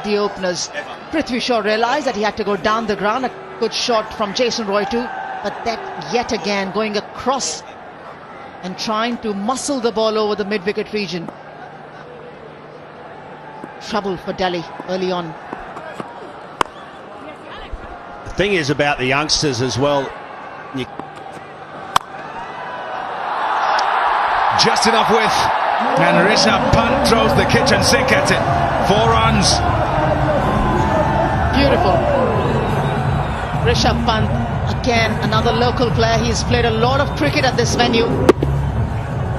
the openers. Prithvi Shaw realised that he had to go down the ground. A good shot from Jason Roy too, but that yet again going across and trying to muscle the ball over the mid-wicket region. Trouble for Delhi early on. The thing is about the youngsters as well. Just enough width, and Rishabh Pant throws the kitchen sink at it. 4 runs. Beautiful. Rishabh Pant, again another local player. He's played a lot of cricket at this venue.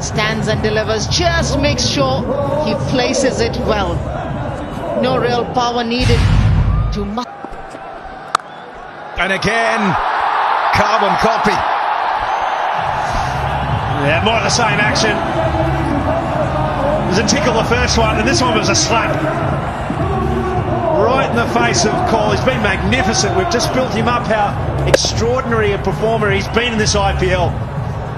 Stands and delivers, just makes sure he places it well. No real power needed to. And again, carbon copy. Yeah, more of the same action. It was a tickle the first one, and this one was a slap. Right in the face of Cole. He's been magnificent. We've just built him up how extraordinary a performer he's been in this IPL.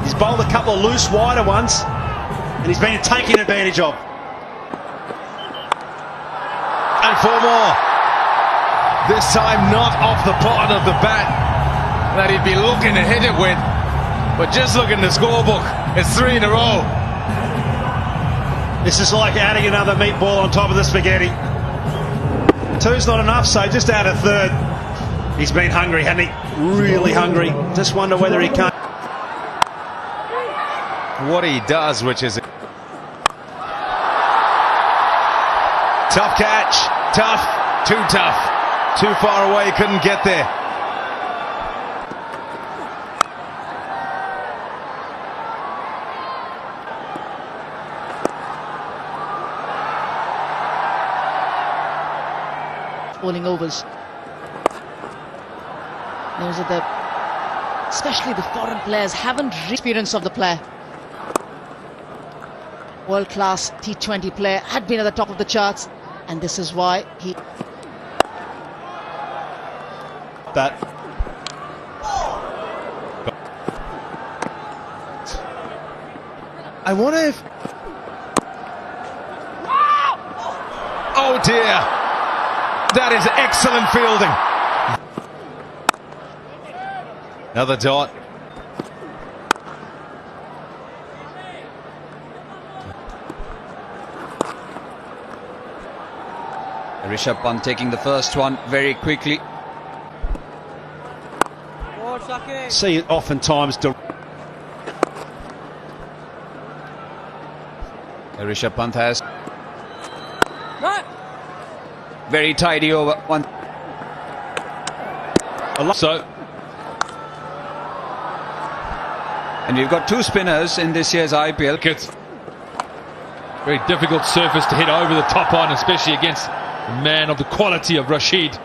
He's bowled a couple of loose, wider ones, and he's been taken advantage of. And 4 more. This time not off the bottom of the bat that he'd be looking to hit it with. But just look at the scorebook, it's 3 in a row. This is like adding another meatball on top of the spaghetti. 2's not enough, so just add a 3rd. He's been hungry, hasn't he? Really hungry. Just wonder whether he can't. What he does, which is tough catch, tough, too far away, couldn't get there. Bowling overs. Those are the, especially the foreign players, haven't experience of the player. World-class T20 player, had been at the top of the charts, and this is why he. That. I wonder if. Oh dear. That is excellent fielding. Another dot. Rishabh Pant taking the first one very quickly. See it oftentimes. Rishabh Pant has very tidy over one. So, and we've got 2 spinners in this year's IPL. Very difficult surface to hit over the top on, especially against a man of the quality of Rashid.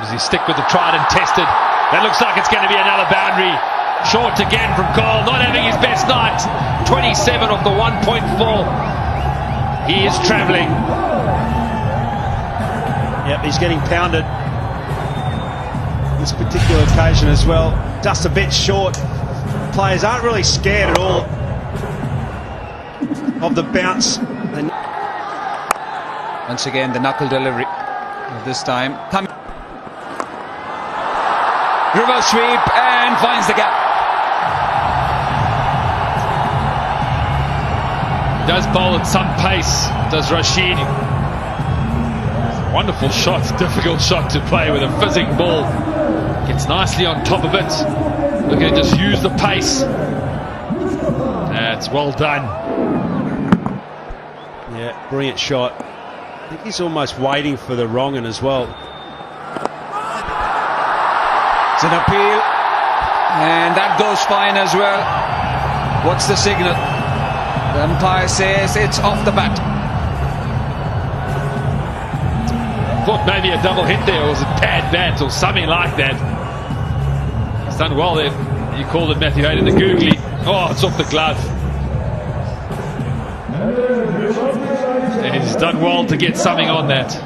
Does he stick with the tried and tested? That looks like it's going to be another boundary. Short again from Cole, not having his best night. 27 off the 1.4. He is travelling. yep, he's getting pounded. This particular occasion as well. Just a bit short. Players aren't really scared at all of the bounce. Once again, the knuckle delivery. This time, reverse sweep and finds the gap. Does bowl at some pace, does Rashid. Wonderful shot, difficult shot to play with a fizzing ball. Gets nicely on top of it. Looking to just use the pace. That's well done. Yeah, brilliant shot. I think he's almost waiting for the wrong one as well. It's an appeal, and that goes fine as well. What's the signal? The umpire says it's off the bat. Thought maybe a double hit there, or was it bad bat or something like that. He's done well there. You called it, Matthew Hayden, the googly. Oh, it's off the glove. And he's done well to get something on that.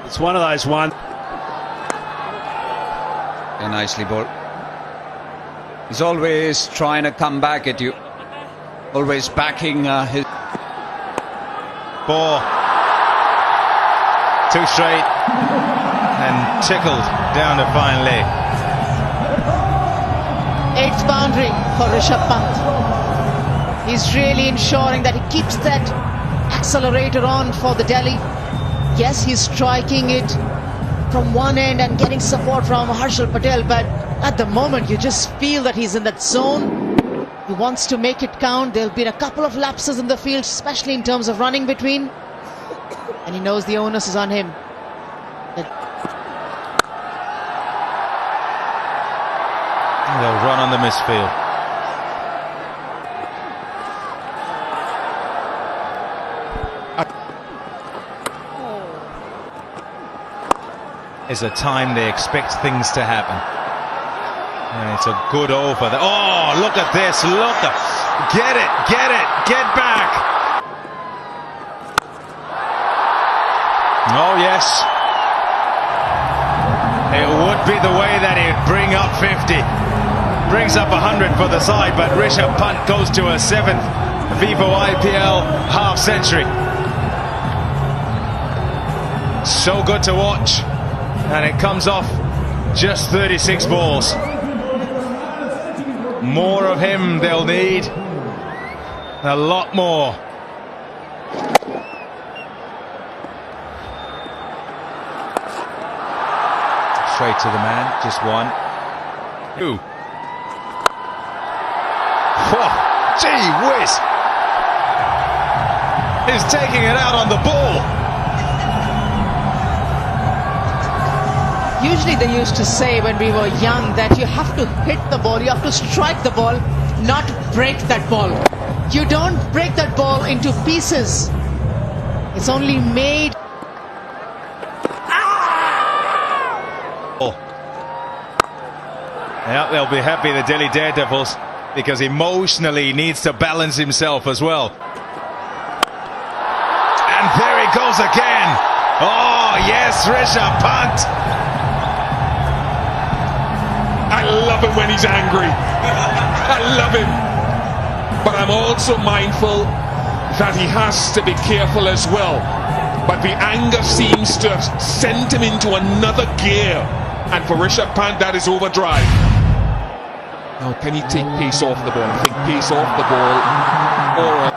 It's one of those ones. Yeah, nicely bowled. He's always trying to come back at you. always backing his... Ball. Too straight. And tickled down the fine leg. 8th boundary for Rishabh Pant. He's really ensuring that he keeps that accelerator on for the Delhi. Yes, he's striking it from one end and getting support from Rishabh Pant, but at the moment you just feel that he's in that zone. He wants to make it count. There'll be a couple of lapses in the field, especially in terms of running between, and he knows the onus is on him. They'll run on the misfield. Is a time they expect things to happen. And it's a good over. Oh, look at this. Look at... Get it. Get it. Get back. Oh, yes. It would be the way that he'd bring up 50. Brings up 100 for the side, but Rishabh Pant goes to a 7th Vivo IPL half century. So good to watch, and it comes off just 36 balls. More of him they'll need, a lot more. Straight to the man, just one. Two. Whoa, gee whiz! He's taking it out on the ball. Usually they used to say when we were young that you have to hit the ball, you have to strike the ball, not break that ball. You don't break that ball into pieces. It's only made... Yeah, they'll be happy, the Delhi Daredevils, because emotionally he needs to balance himself as well. And there he goes again. Oh, yes, Rishabh Pant. I love him when he's angry. I love him. But I'm also mindful that he has to be careful as well. But the anger seems to have sent him into another gear. And for Rishabh Pant, that is overdrive. Now, can he take pace off the ball? I think pace off the ball. Or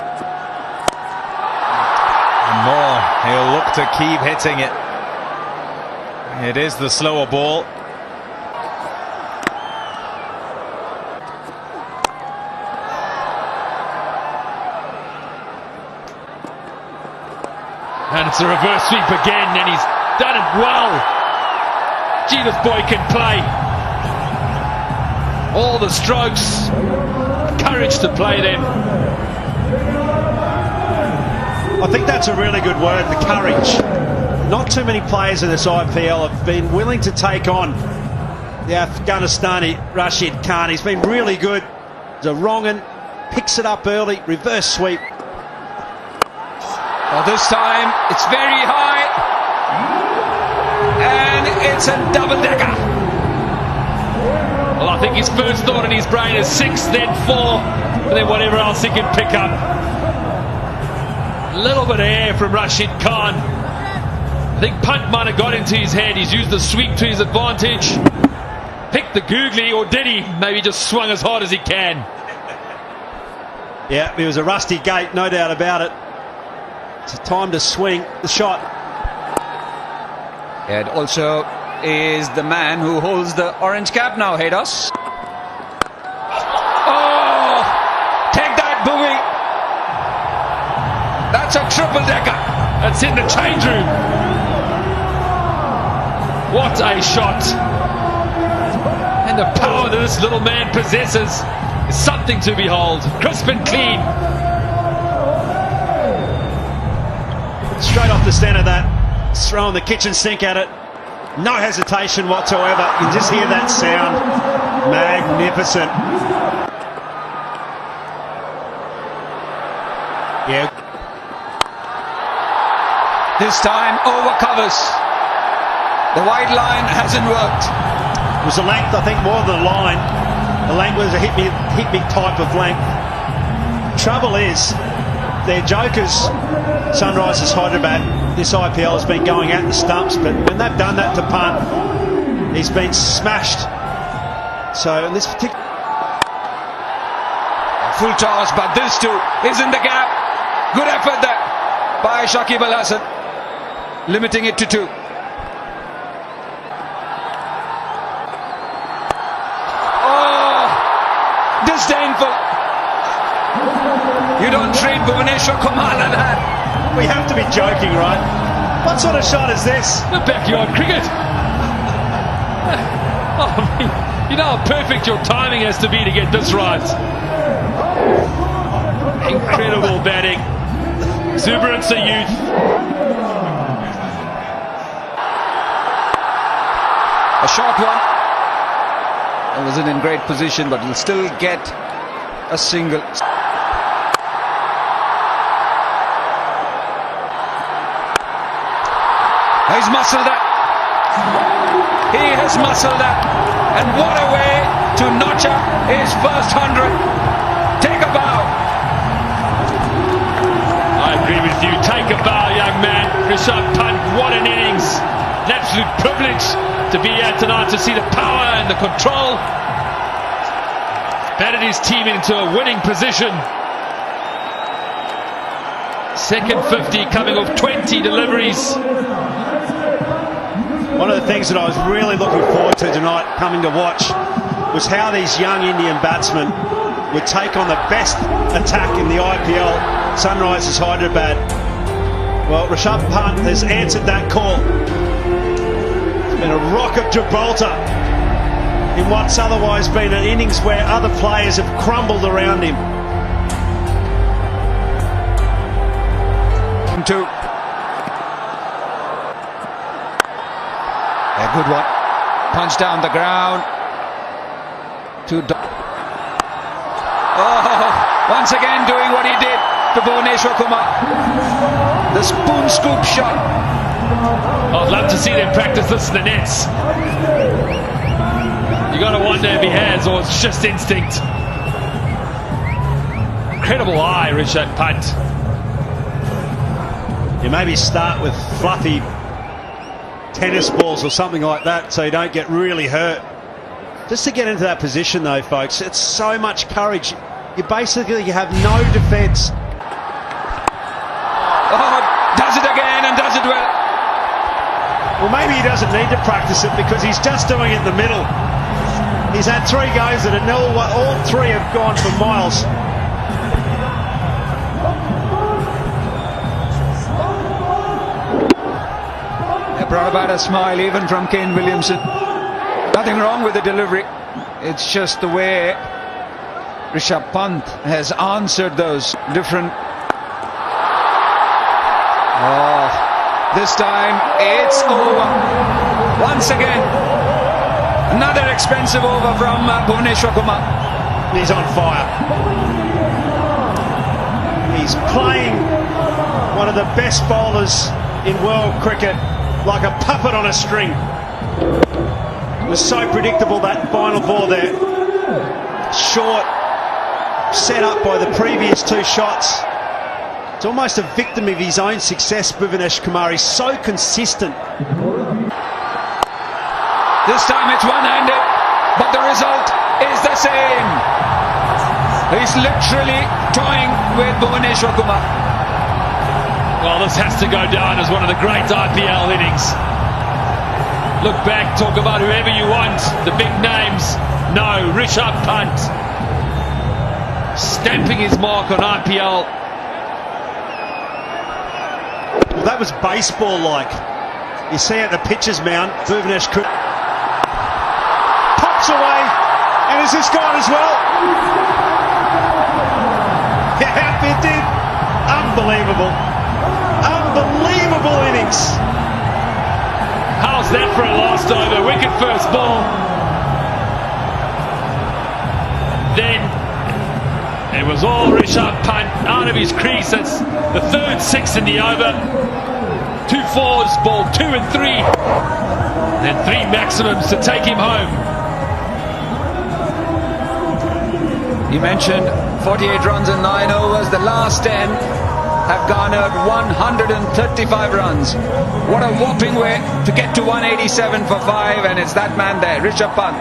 more. He'll look to keep hitting it. It is the slower ball. And it's a reverse sweep again, and he's done it well. Gee, this boy can play. All the strokes, courage to play them. I think that's a really good word, the courage. Not too many players in this IPL have been willing to take on the Afghanistani Rashid Khan. He's been really good. The wrong un, picks it up early, reverse sweep. Well, this time it's very high, and it's a double-decker. Well, I think his first thought in his brain is 6, then 4, and then whatever else he can pick up. A little bit of air from Rashid Khan. I think Pant might have got into his head. He's used the sweep to his advantage. Picked the googly, or did he? Maybe just swung as hard as he can. Yeah, it was a rusty gate, no doubt about it. It's a time to swing the shot. It also is the man who holds the orange cap now, Haydos. Oh! Take that, Boogie! That's a triple-decker! That's in the change room. What a shot. And the power that this little man possesses is something to behold. Crisp and clean. Straight off the centre, that. Throwing the kitchen sink at it. No hesitation whatsoever. You can just hear that sound. Magnificent. Yeah. This time over covers. The wide line hasn't worked. It was a length, I think, more than a line. The length was a hit me type of length. trouble is, their jokers, Sunrisers Hyderabad, this IPL has been going at the stumps, but when they've done that to Pant, he's been smashed. So in this particular... Full toss, but this too is in the gap. Good effort there by Shakib Al Hasan, limiting it to 2. Oh, disdainful. You don't treat Bhuvaneshwar Kumar like that. We have to be joking, right? What sort of shot is this? The backyard cricket. Oh, I mean, you know how perfect your timing has to be to get this right. Incredible batting. Exuberance of youth. A short one. He wasn't in great position, but he'll still get a single. He's muscled that. He has muscled that. And what a way to notch up his first 100. Take a bow. I agree with you. Take a bow, young man. Rishabh Pant, what an innings. An absolute privilege to be here tonight to see the power and the control. Batted his team into a winning position. Second 50 coming off 20 deliveries. One of the things that I was really looking forward to tonight, coming to watch, was how these young Indian batsmen would take on the best attack in the IPL, Sunrisers Hyderabad. Well, Rishabh Pant has answered that call. It's been a rock of Gibraltar in what's otherwise been an innings where other players have crumbled around him. 2. A good one. Punch down the ground. Oh, once again doing what he did to Bhuvaneshwar Kumar. The spoon scoop shot. I'd love to see them practice this in the nets. You got to wonder if he has, or it's just instinct. Incredible eye, Rishabh Pant. You maybe start with fluffy tennis balls or something like that so you don't get really hurt. Just to get into that position though, folks, it's so much courage. You basically have no defence. Oh, does it again and does it well. Well, maybe he doesn't need to practice it because he's just doing it in the middle. He's had 3 goes at it and all 3 have gone for miles. Brought about a smile even from Kane Williamson. Nothing wrong with the delivery. It's just the way Rishabh Pant has answered those different. Oh, this time it's over. Once again, another expensive over from Bhuvaneshwar Kumar. He's on fire. He's playing one of the best bowlers in world cricket, like a puppet on a string. It was so predictable, that final ball there. Short, set up by the previous 2 shots. It's almost a victim of his own success, Bhuvaneshwar Kumar. He's so consistent. This time it's one-handed, but the result is the same. He's literally toying with Bhuvaneshwar Kumar. Well, this has to go down as one of the great IPL innings. Look back, talk about whoever you want, the big names. No, Rishabh Pant stamping his mark on IPL. Well, that was baseball-like. You see at the pitcher's mound, Bhuvaneshwar pops away, and is this gone as well? Yeah, it did. Unbelievable. Unbelievable innings. How's that for a last over? Wicket first ball. Then it was all Rishabh Pant out of his crease. That's the 3rd 6 in the over. 2 fours, ball 2 and 3. Then 3 maximums to take him home. You mentioned 48 runs in 9 overs. The last 10 have garnered 135 runs. What a whopping way to get to 187 for 5, and it's that man there, Rishabh Pant.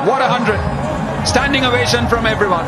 What a 100. Standing ovation from everyone.